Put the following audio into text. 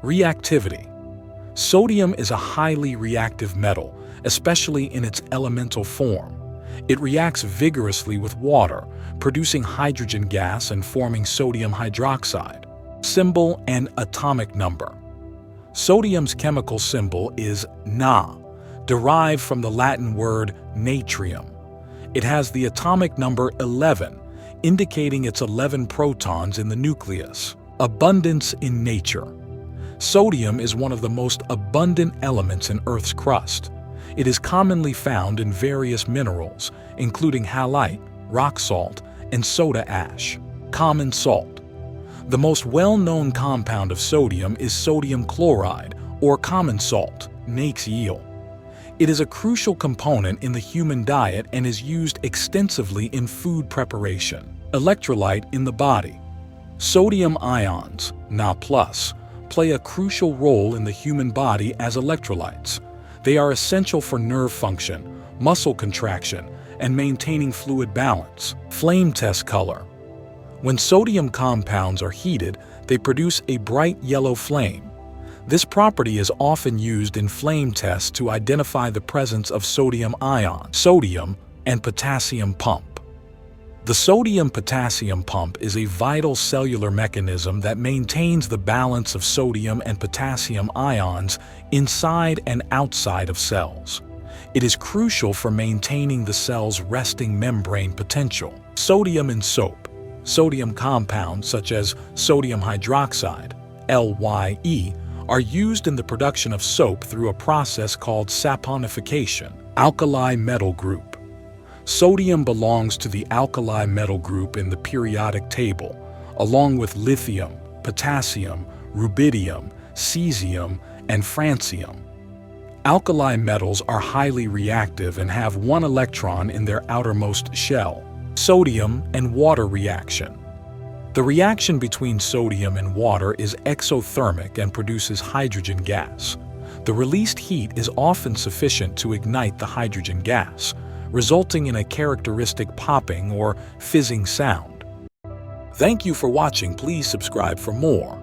Reactivity. Sodium is a highly reactive metal, especially in its elemental form. It reacts vigorously with water, producing hydrogen gas and forming sodium hydroxide. Symbol and atomic number. Sodium's chemical symbol is Na, derived from the Latin word natrium. It has the atomic number 11, indicating its 11 protons in the nucleus. Abundance in nature. Sodium is one of the most abundant elements in Earth's crust. It is commonly found in various minerals, including halite, rock salt, and soda ash. Common salt. The most well-known compound of sodium is sodium chloride, or common salt, NaCl. It is a crucial component in the human diet and is used extensively in food preparation. Electrolyte in the body. Sodium ions, Na+, play a crucial role in the human body as electrolytes. They are essential for nerve function, muscle contraction, and maintaining fluid balance. Flame test color. When sodium compounds are heated, they produce a bright yellow flame. This property is often used in flame tests to identify the presence of sodium ions, sodium and potassium pump. The sodium-potassium pump is a vital cellular mechanism that maintains the balance of sodium and potassium ions inside and outside of cells. It is crucial for maintaining the cell's resting membrane potential. Sodium in soap. Sodium compounds such as sodium hydroxide, LYE, are used in the production of soap through a process called saponification. Alkali metal group. Sodium belongs to the alkali metal group in the periodic table, along with lithium, potassium, rubidium, cesium, and francium. Alkali metals are highly reactive and have one electron in their outermost shell. Sodium and water reaction. The reaction between sodium and water is exothermic and produces hydrogen gas. The released heat is often sufficient to ignite the hydrogen gas, resulting in a characteristic popping or fizzing sound. Thank you for watching. Please subscribe for more.